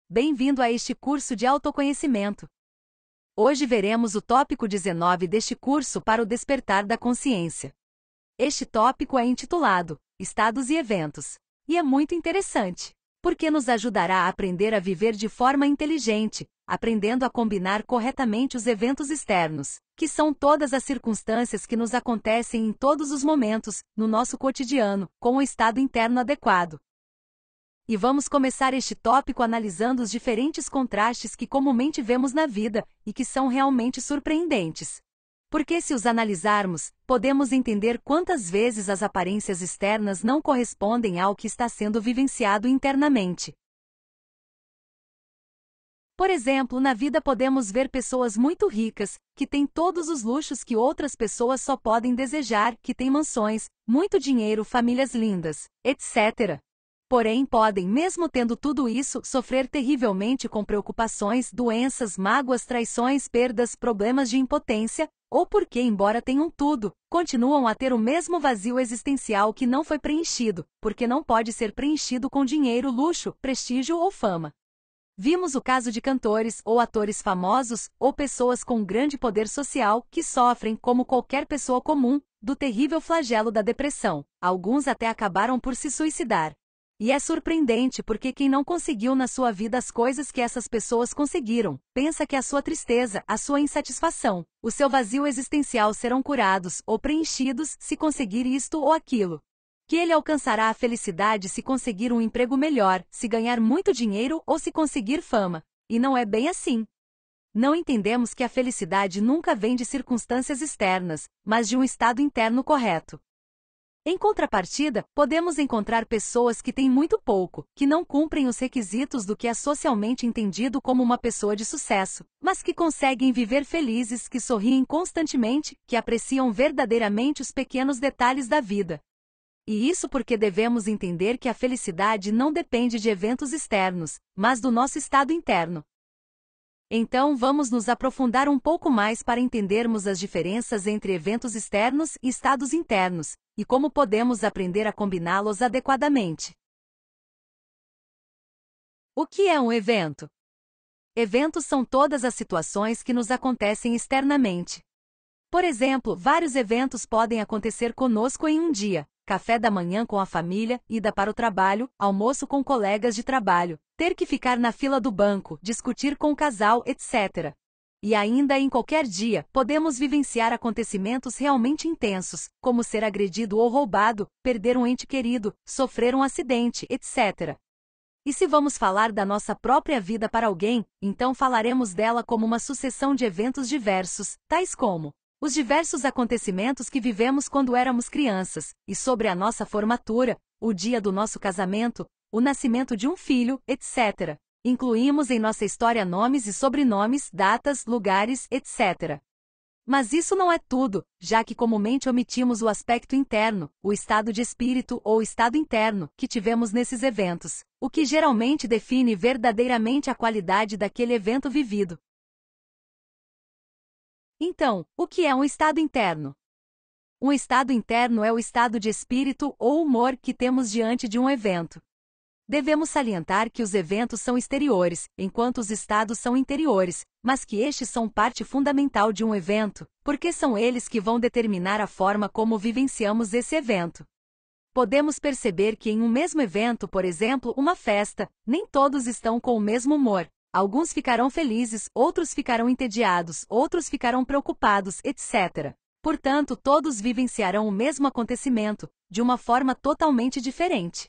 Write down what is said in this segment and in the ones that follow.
Bem-vindo a este curso de autoconhecimento. Hoje veremos o tópico 19 deste curso para o despertar da consciência. Este tópico é intitulado Estados e Eventos, e é muito interessante, porque nos ajudará a aprender a viver de forma inteligente, aprendendo a combinar corretamente os eventos externos, que são todas as circunstâncias que nos acontecem em todos os momentos, no nosso cotidiano, com o estado interno adequado. E vamos começar este tópico analisando os diferentes contrastes que comumente vemos na vida, e que são realmente surpreendentes. Porque se os analisarmos, podemos entender quantas vezes as aparências externas não correspondem ao que está sendo vivenciado internamente. Por exemplo, na vida podemos ver pessoas muito ricas, que têm todos os luxos que outras pessoas só podem desejar, que têm mansões, muito dinheiro, famílias lindas, etc. Porém, podem, mesmo tendo tudo isso, sofrer terrivelmente com preocupações, doenças, mágoas, traições, perdas, problemas de impotência, ou porque, embora tenham tudo, continuam a ter o mesmo vazio existencial que não foi preenchido, porque não pode ser preenchido com dinheiro, luxo, prestígio ou fama. Vimos o caso de cantores ou atores famosos, ou pessoas com grande poder social, que sofrem, como qualquer pessoa comum, do terrível flagelo da depressão. Alguns até acabaram por se suicidar. E é surpreendente porque quem não conseguiu na sua vida as coisas que essas pessoas conseguiram, pensa que a sua tristeza, a sua insatisfação, o seu vazio existencial serão curados ou preenchidos se conseguir isto ou aquilo. Que ele alcançará a felicidade se conseguir um emprego melhor, se ganhar muito dinheiro ou se conseguir fama. E não é bem assim. Não entendemos que a felicidade nunca vem de circunstâncias externas, mas de um estado interno correto. Em contrapartida, podemos encontrar pessoas que têm muito pouco, que não cumprem os requisitos do que é socialmente entendido como uma pessoa de sucesso, mas que conseguem viver felizes, que sorriem constantemente, que apreciam verdadeiramente os pequenos detalhes da vida. E isso porque devemos entender que a felicidade não depende de eventos externos, mas do nosso estado interno. Então vamos nos aprofundar um pouco mais para entendermos as diferenças entre eventos externos e estados internos, e como podemos aprender a combiná-los adequadamente. O que é um evento? Eventos são todas as situações que nos acontecem externamente. Por exemplo, vários eventos podem acontecer conosco em um dia: café da manhã com a família, ida para o trabalho, almoço com colegas de trabalho, ter que ficar na fila do banco, discutir com o casal, etc. E ainda em qualquer dia, podemos vivenciar acontecimentos realmente intensos, como ser agredido ou roubado, perder um ente querido, sofrer um acidente, etc. E se vamos falar da nossa própria vida para alguém, então falaremos dela como uma sucessão de eventos diversos, tais como os diversos acontecimentos que vivemos quando éramos crianças, e sobre a nossa formatura, o dia do nosso casamento, o nascimento de um filho, etc. Incluímos em nossa história nomes e sobrenomes, datas, lugares, etc. Mas isso não é tudo, já que comumente omitimos o aspecto interno, o estado de espírito ou estado interno, que tivemos nesses eventos, o que geralmente define verdadeiramente a qualidade daquele evento vivido. Então, o que é um estado interno? Um estado interno é o estado de espírito ou humor que temos diante de um evento. Devemos salientar que os eventos são exteriores, enquanto os estados são interiores, mas que estes são parte fundamental de um evento, porque são eles que vão determinar a forma como vivenciamos esse evento. Podemos perceber que em um mesmo evento, por exemplo, uma festa, nem todos estão com o mesmo humor. Alguns ficarão felizes, outros ficarão entediados, outros ficarão preocupados, etc. Portanto, todos vivenciarão o mesmo acontecimento, de uma forma totalmente diferente.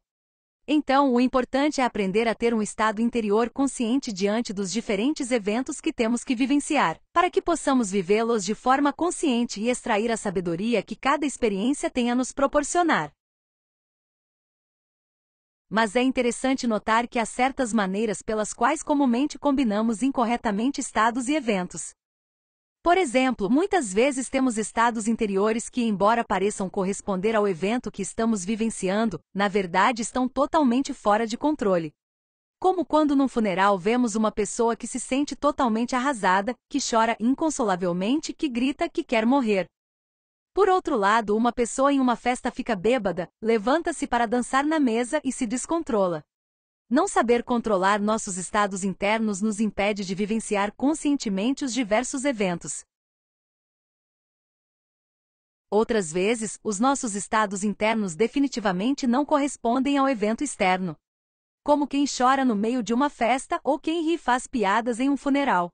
Então, o importante é aprender a ter um estado interior consciente diante dos diferentes eventos que temos que vivenciar, para que possamos vivê-los de forma consciente e extrair a sabedoria que cada experiência tem a nos proporcionar. Mas é interessante notar que há certas maneiras pelas quais comumente combinamos incorretamente estados e eventos. Por exemplo, muitas vezes temos estados interiores que, embora pareçam corresponder ao evento que estamos vivenciando, na verdade estão totalmente fora de controle. Como quando num funeral vemos uma pessoa que se sente totalmente arrasada, que chora inconsolavelmente, que grita que quer morrer. Por outro lado, uma pessoa em uma festa fica bêbada, levanta-se para dançar na mesa e se descontrola. Não saber controlar nossos estados internos nos impede de vivenciar conscientemente os diversos eventos. Outras vezes, os nossos estados internos definitivamente não correspondem ao evento externo. Como quem chora no meio de uma festa ou quem ri e faz piadas em um funeral.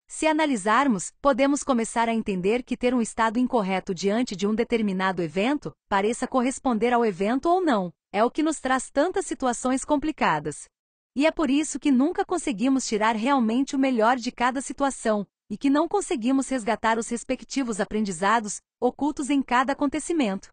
Se analisarmos, podemos começar a entender que ter um estado incorreto diante de um determinado evento, pareça corresponder ao evento ou não, é o que nos traz tantas situações complicadas. E é por isso que nunca conseguimos tirar realmente o melhor de cada situação, e que não conseguimos resgatar os respectivos aprendizados, ocultos em cada acontecimento.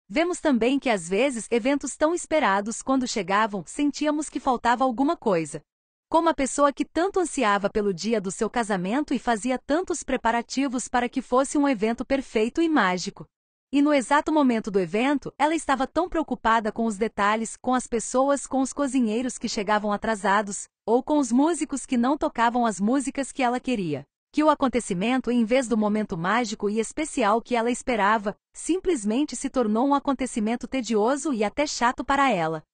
Vemos também que às vezes eventos tão esperados quando chegavam, sentíamos que faltava alguma coisa. Como a pessoa que tanto ansiava pelo dia do seu casamento e fazia tantos preparativos para que fosse um evento perfeito e mágico. E no exato momento do evento, ela estava tão preocupada com os detalhes, com as pessoas, com os cozinheiros que chegavam atrasados, ou com os músicos que não tocavam as músicas que ela queria, que o acontecimento, em vez do momento mágico e especial que ela esperava, simplesmente se tornou um acontecimento tedioso e até chato para ela.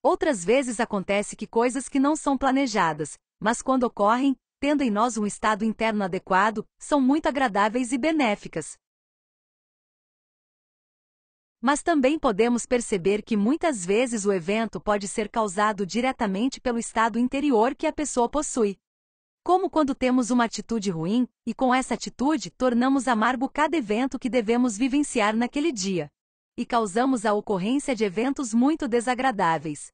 Outras vezes acontece que coisas que não são planejadas, mas quando ocorrem, tendo em nós um estado interno adequado, são muito agradáveis e benéficas. Mas também podemos perceber que muitas vezes o evento pode ser causado diretamente pelo estado interior que a pessoa possui. Como quando temos uma atitude ruim, e com essa atitude tornamos amargo cada evento que devemos vivenciar naquele dia. E causamos a ocorrência de eventos muito desagradáveis.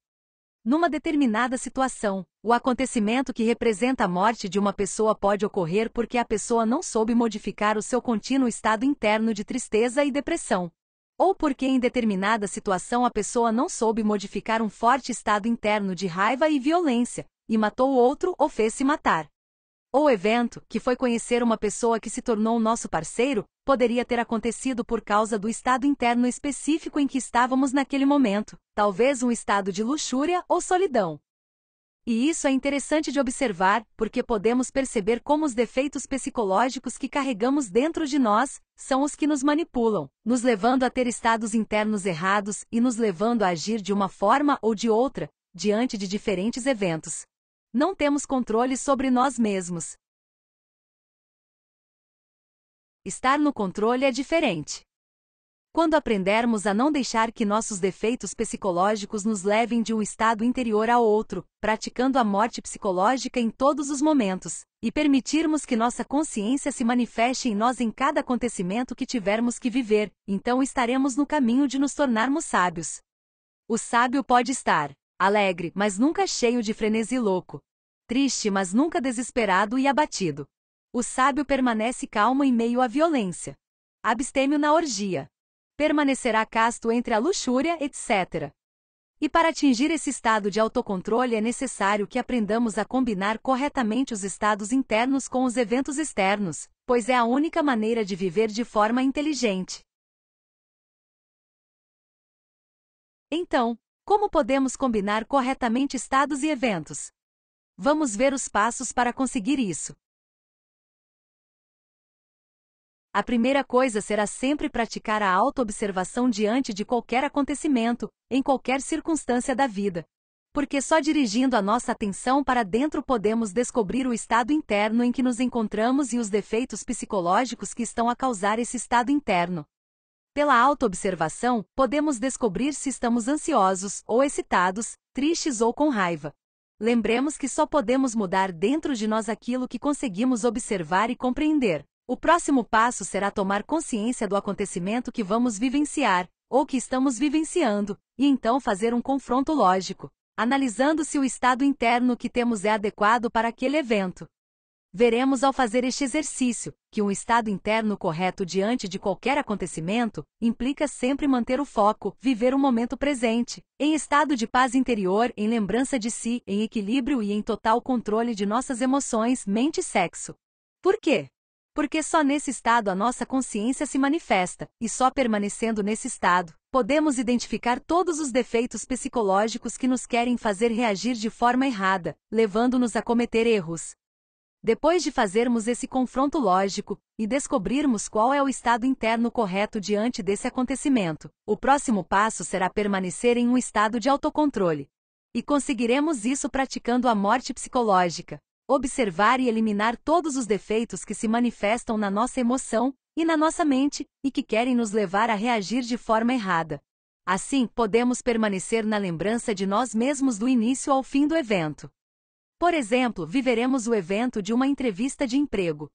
Numa determinada situação, o acontecimento que representa a morte de uma pessoa pode ocorrer porque a pessoa não soube modificar o seu contínuo estado interno de tristeza e depressão. Ou porque em determinada situação a pessoa não soube modificar um forte estado interno de raiva e violência, e matou outro ou fez-se matar. Ou evento, que foi conhecer uma pessoa que se tornou nosso parceiro, poderia ter acontecido por causa do estado interno específico em que estávamos naquele momento, talvez um estado de luxúria ou solidão. E isso é interessante de observar, porque podemos perceber como os defeitos psicológicos que carregamos dentro de nós são os que nos manipulam, nos levando a ter estados internos errados e nos levando a agir de uma forma ou de outra, diante de diferentes eventos. Não temos controle sobre nós mesmos. Estar no controle é diferente. Quando aprendermos a não deixar que nossos defeitos psicológicos nos levem de um estado interior a outro, praticando a morte psicológica em todos os momentos, e permitirmos que nossa consciência se manifeste em nós em cada acontecimento que tivermos que viver, então estaremos no caminho de nos tornarmos sábios. O sábio pode estar alegre, mas nunca cheio de frenesi louco. Triste, mas nunca desesperado e abatido. O sábio permanece calmo em meio à violência. Abstêmio na orgia. Permanecerá casto entre a luxúria, etc. E para atingir esse estado de autocontrole é necessário que aprendamos a combinar corretamente os estados internos com os eventos externos, pois é a única maneira de viver de forma inteligente. Então, como podemos combinar corretamente estados e eventos? Vamos ver os passos para conseguir isso. A primeira coisa será sempre praticar a autoobservação diante de qualquer acontecimento, em qualquer circunstância da vida. Porque só dirigindo a nossa atenção para dentro podemos descobrir o estado interno em que nos encontramos e os defeitos psicológicos que estão a causar esse estado interno. Pela autoobservação, podemos descobrir se estamos ansiosos ou excitados, tristes ou com raiva. Lembremos que só podemos mudar dentro de nós aquilo que conseguimos observar e compreender. O próximo passo será tomar consciência do acontecimento que vamos vivenciar, ou que estamos vivenciando, e então fazer um confronto lógico, analisando se o estado interno que temos é adequado para aquele evento. Veremos ao fazer este exercício, que um estado interno correto diante de qualquer acontecimento, implica sempre manter o foco, viver o momento presente, em estado de paz interior, em lembrança de si, em equilíbrio e em total controle de nossas emoções, mente e sexo. Por quê? Porque só nesse estado a nossa consciência se manifesta, e só permanecendo nesse estado, podemos identificar todos os defeitos psicológicos que nos querem fazer reagir de forma errada, levando-nos a cometer erros. Depois de fazermos esse confronto lógico e descobrirmos qual é o estado interno correto diante desse acontecimento, o próximo passo será permanecer em um estado de autocontrole. E conseguiremos isso praticando a morte psicológica. Observar e eliminar todos os defeitos que se manifestam na nossa emoção e na nossa mente e que querem nos levar a reagir de forma errada. Assim, podemos permanecer na lembrança de nós mesmos do início ao fim do evento. Por exemplo, viveremos o evento de uma entrevista de emprego.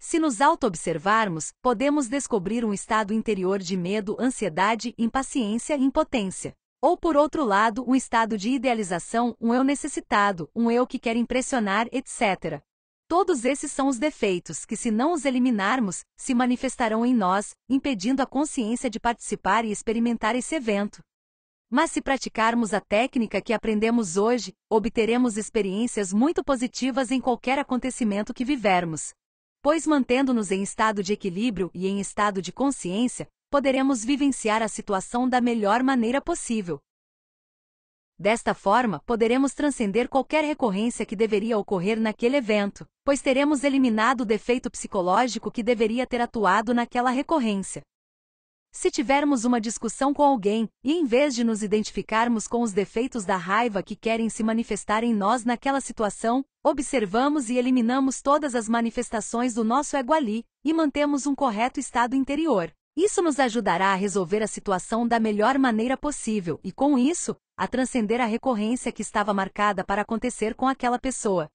Se nos auto-observarmos, podemos descobrir um estado interior de medo, ansiedade, impaciência e impotência. Ou, por outro lado, um estado de idealização, um eu necessitado, um eu que quer impressionar, etc. Todos esses são os defeitos que, se não os eliminarmos, se manifestarão em nós, impedindo a consciência de participar e experimentar esse evento. Mas se praticarmos a técnica que aprendemos hoje, obteremos experiências muito positivas em qualquer acontecimento que vivermos. Pois mantendo-nos em estado de equilíbrio e em estado de consciência, poderemos vivenciar a situação da melhor maneira possível. Desta forma, poderemos transcender qualquer recorrência que deveria ocorrer naquele evento, pois teremos eliminado o defeito psicológico que deveria ter atuado naquela recorrência. Se tivermos uma discussão com alguém, e em vez de nos identificarmos com os defeitos da raiva que querem se manifestar em nós naquela situação, observamos e eliminamos todas as manifestações do nosso ego ali, e mantemos um correto estado interior. Isso nos ajudará a resolver a situação da melhor maneira possível e, com isso, a transcender a recorrência que estava marcada para acontecer com aquela pessoa.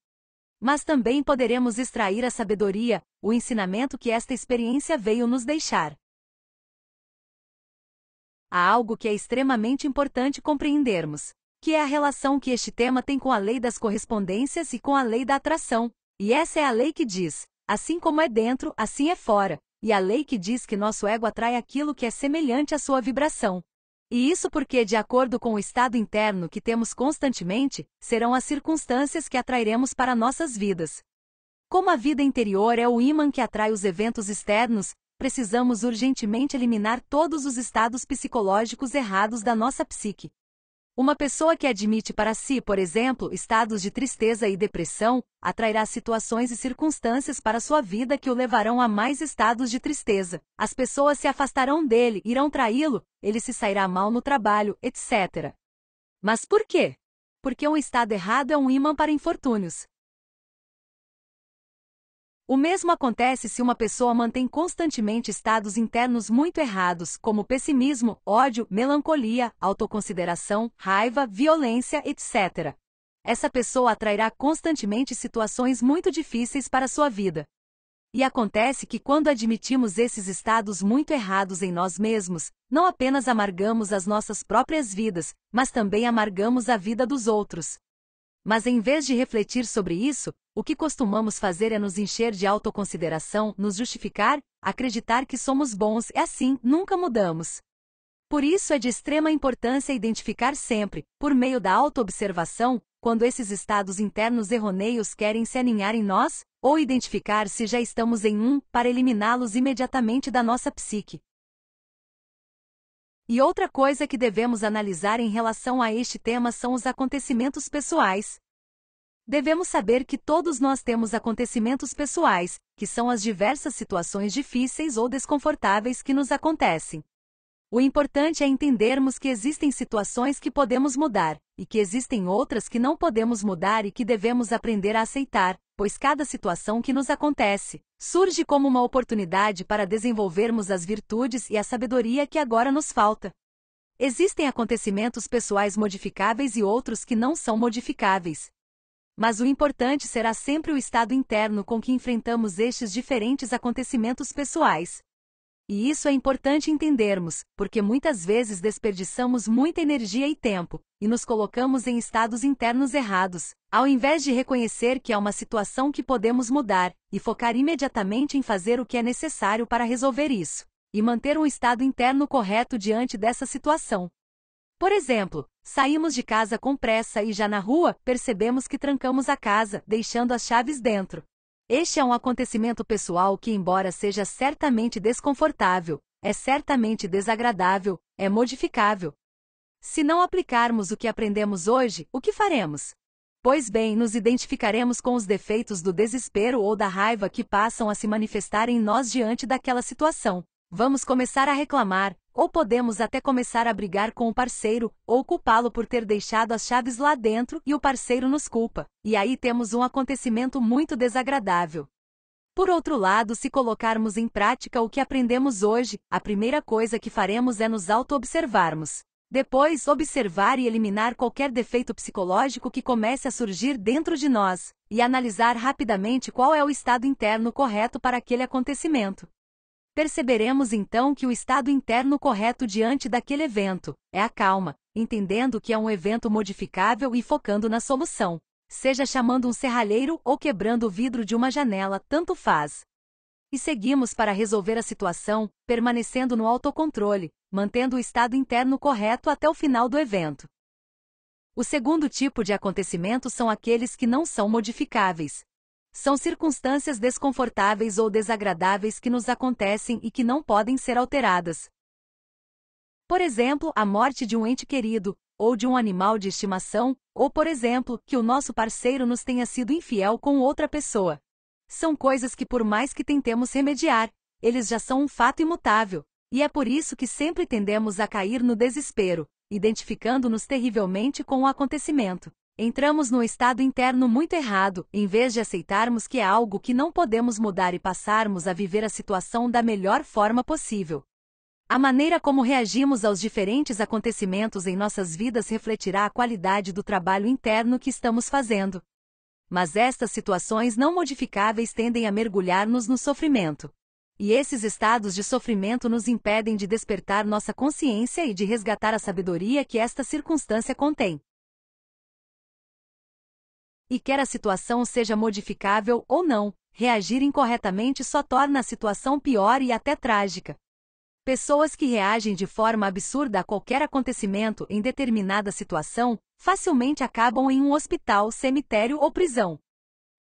Mas também poderemos extrair a sabedoria, o ensinamento que esta experiência veio nos deixar. Há algo que é extremamente importante compreendermos, que é a relação que este tema tem com a lei das correspondências e com a lei da atração. E essa é a lei que diz, assim como é dentro, assim é fora. E a lei que diz que nosso ego atrai aquilo que é semelhante à sua vibração. E isso porque, de acordo com o estado interno que temos constantemente, serão as circunstâncias que atrairemos para nossas vidas. Como a vida interior é o ímã que atrai os eventos externos, precisamos urgentemente eliminar todos os estados psicológicos errados da nossa psique. Uma pessoa que admite para si, por exemplo, estados de tristeza e depressão, atrairá situações e circunstâncias para sua vida que o levarão a mais estados de tristeza. As pessoas se afastarão dele, irão traí-lo, ele se sairá mal no trabalho, etc. Mas por quê? Porque um estado errado é um ímã para infortúnios. O mesmo acontece se uma pessoa mantém constantemente estados internos muito errados, como pessimismo, ódio, melancolia, autoconsideração, raiva, violência, etc. Essa pessoa atrairá constantemente situações muito difíceis para sua vida. E acontece que quando admitimos esses estados muito errados em nós mesmos, não apenas amargamos as nossas próprias vidas, mas também amargamos a vida dos outros. Mas em vez de refletir sobre isso, o que costumamos fazer é nos encher de autoconsideração, nos justificar, acreditar que somos bons e assim, nunca mudamos. Por isso é de extrema importância identificar sempre, por meio da autoobservação, quando esses estados internos errôneos querem se aninhar em nós, ou identificar se já estamos em um, para eliminá-los imediatamente da nossa psique. E outra coisa que devemos analisar em relação a este tema são os acontecimentos pessoais. Devemos saber que todos nós temos acontecimentos pessoais, que são as diversas situações difíceis ou desconfortáveis que nos acontecem. O importante é entendermos que existem situações que podemos mudar, e que existem outras que não podemos mudar e que devemos aprender a aceitar, pois cada situação que nos acontece surge como uma oportunidade para desenvolvermos as virtudes e a sabedoria que agora nos falta. Existem acontecimentos pessoais modificáveis e outros que não são modificáveis. Mas o importante será sempre o estado interno com que enfrentamos estes diferentes acontecimentos pessoais. E isso é importante entendermos, porque muitas vezes desperdiçamos muita energia e tempo, e nos colocamos em estados internos errados, ao invés de reconhecer que há uma situação que podemos mudar, e focar imediatamente em fazer o que é necessário para resolver isso, e manter um estado interno correto diante dessa situação. Por exemplo, saímos de casa com pressa e já na rua, percebemos que trancamos a casa, deixando as chaves dentro. Este é um acontecimento pessoal que, embora seja certamente desconfortável, é certamente desagradável, é modificável. Se não aplicarmos o que aprendemos hoje, o que faremos? Pois bem, nos identificaremos com os defeitos do desespero ou da raiva que passam a se manifestar em nós diante daquela situação. Vamos começar a reclamar, ou podemos até começar a brigar com o parceiro, ou culpá-lo por ter deixado as chaves lá dentro e o parceiro nos culpa. E aí temos um acontecimento muito desagradável. Por outro lado, se colocarmos em prática o que aprendemos hoje, a primeira coisa que faremos é nos auto-observarmos. Depois, observar e eliminar qualquer defeito psicológico que comece a surgir dentro de nós, e analisar rapidamente qual é o estado interno correto para aquele acontecimento. Perceberemos então que o estado interno correto diante daquele evento é a calma, entendendo que é um evento modificável e focando na solução. Seja chamando um serralheiro ou quebrando o vidro de uma janela, tanto faz. E seguimos para resolver a situação, permanecendo no autocontrole, mantendo o estado interno correto até o final do evento. O segundo tipo de acontecimento são aqueles que não são modificáveis. São circunstâncias desconfortáveis ou desagradáveis que nos acontecem e que não podem ser alteradas. Por exemplo, a morte de um ente querido, ou de um animal de estimação, ou, por exemplo, que o nosso parceiro nos tenha sido infiel com outra pessoa. São coisas que, por mais que tentemos remediar, eles já são um fato imutável, e é por isso que sempre tendemos a cair no desespero, identificando-nos terrivelmente com o acontecimento. Entramos num estado interno muito errado, em vez de aceitarmos que é algo que não podemos mudar e passarmos a viver a situação da melhor forma possível. A maneira como reagimos aos diferentes acontecimentos em nossas vidas refletirá a qualidade do trabalho interno que estamos fazendo. Mas estas situações não modificáveis tendem a mergulhar-nos no sofrimento. E esses estados de sofrimento nos impedem de despertar nossa consciência e de resgatar a sabedoria que esta circunstância contém. E quer a situação seja modificável ou não, reagir incorretamente só torna a situação pior e até trágica. Pessoas que reagem de forma absurda a qualquer acontecimento em determinada situação, facilmente acabam em um hospital, cemitério ou prisão.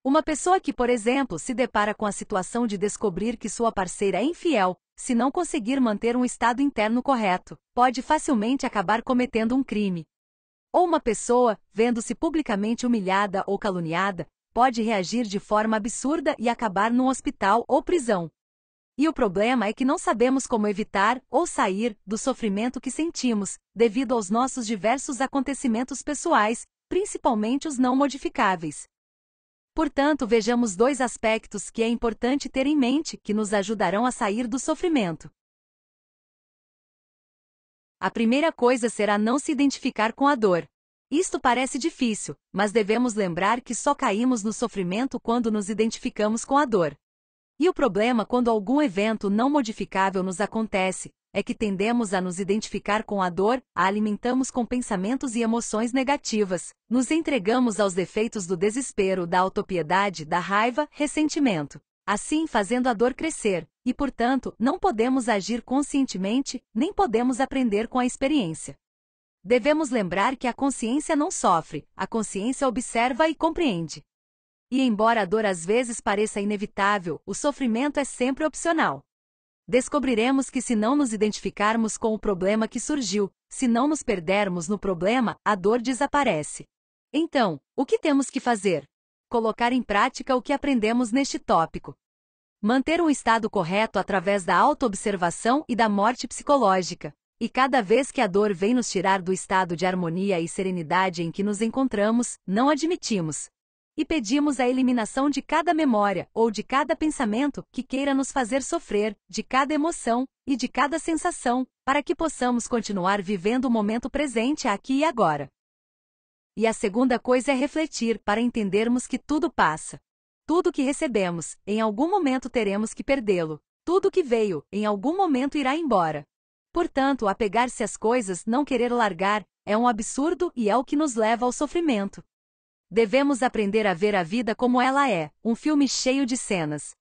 Uma pessoa que, por exemplo, se depara com a situação de descobrir que sua parceira é infiel, se não conseguir manter um estado interno correto, pode facilmente acabar cometendo um crime. Ou uma pessoa, vendo-se publicamente humilhada ou caluniada, pode reagir de forma absurda e acabar num hospital ou prisão. E o problema é que não sabemos como evitar ou sair do sofrimento que sentimos, devido aos nossos diversos acontecimentos pessoais, principalmente os não modificáveis. Portanto, vejamos dois aspectos que é importante ter em mente que nos ajudarão a sair do sofrimento. A primeira coisa será não se identificar com a dor. Isto parece difícil, mas devemos lembrar que só caímos no sofrimento quando nos identificamos com a dor. E o problema quando algum evento não modificável nos acontece, é que tendemos a nos identificar com a dor, a alimentamos com pensamentos e emoções negativas, nos entregamos aos defeitos do desespero, da autopiedade, da raiva, ressentimento. Assim fazendo a dor crescer, e portanto, não podemos agir conscientemente, nem podemos aprender com a experiência. Devemos lembrar que a consciência não sofre, a consciência observa e compreende. E embora a dor às vezes pareça inevitável, o sofrimento é sempre opcional. Descobriremos que se não nos identificarmos com o problema que surgiu, se não nos perdermos no problema, a dor desaparece. Então, o que temos que fazer? Colocar em prática o que aprendemos neste tópico. Manter um estado correto através da autoobservação e da morte psicológica. E cada vez que a dor vem nos tirar do estado de harmonia e serenidade em que nos encontramos, não admitimos. E pedimos a eliminação de cada memória, ou de cada pensamento, que queira nos fazer sofrer, de cada emoção, e de cada sensação, para que possamos continuar vivendo o momento presente aqui e agora. E a segunda coisa é refletir, para entendermos que tudo passa. Tudo que recebemos, em algum momento teremos que perdê-lo. Tudo que veio, em algum momento irá embora. Portanto, apegar-se às coisas, não querer largar, é um absurdo e é o que nos leva ao sofrimento. Devemos aprender a ver a vida como ela é, um filme cheio de cenas.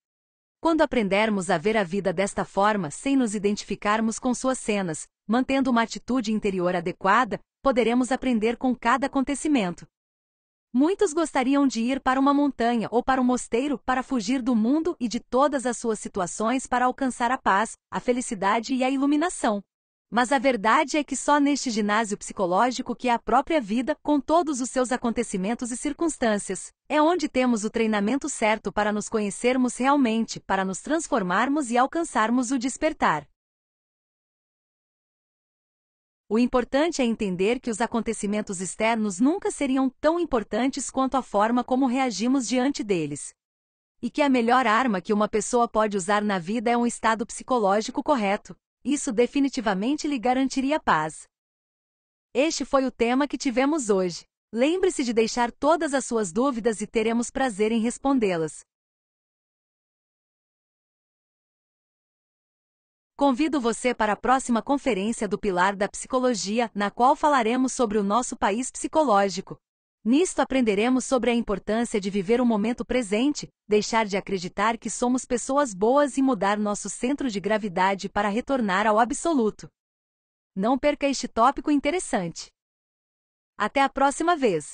Quando aprendermos a ver a vida desta forma, sem nos identificarmos com suas cenas, mantendo uma atitude interior adequada, poderemos aprender com cada acontecimento. Muitos gostariam de ir para uma montanha ou para um mosteiro para fugir do mundo e de todas as suas situações para alcançar a paz, a felicidade e a iluminação. Mas a verdade é que só neste ginásio psicológico que é a própria vida, com todos os seus acontecimentos e circunstâncias, é onde temos o treinamento certo para nos conhecermos realmente, para nos transformarmos e alcançarmos o despertar. O importante é entender que os acontecimentos externos nunca seriam tão importantes quanto a forma como reagimos diante deles. E que a melhor arma que uma pessoa pode usar na vida é um estado psicológico correto. Isso definitivamente lhe garantiria paz. Este foi o tema que tivemos hoje. Lembre-se de deixar todas as suas dúvidas e teremos prazer em respondê-las. Convido você para a próxima conferência do Pilar da Psicologia, na qual falaremos sobre o nosso país psicológico. Nisto aprenderemos sobre a importância de viver o momento presente, deixar de acreditar que somos pessoas boas e mudar nosso centro de gravidade para retornar ao absoluto. Não perca este tópico interessante. Até a próxima vez!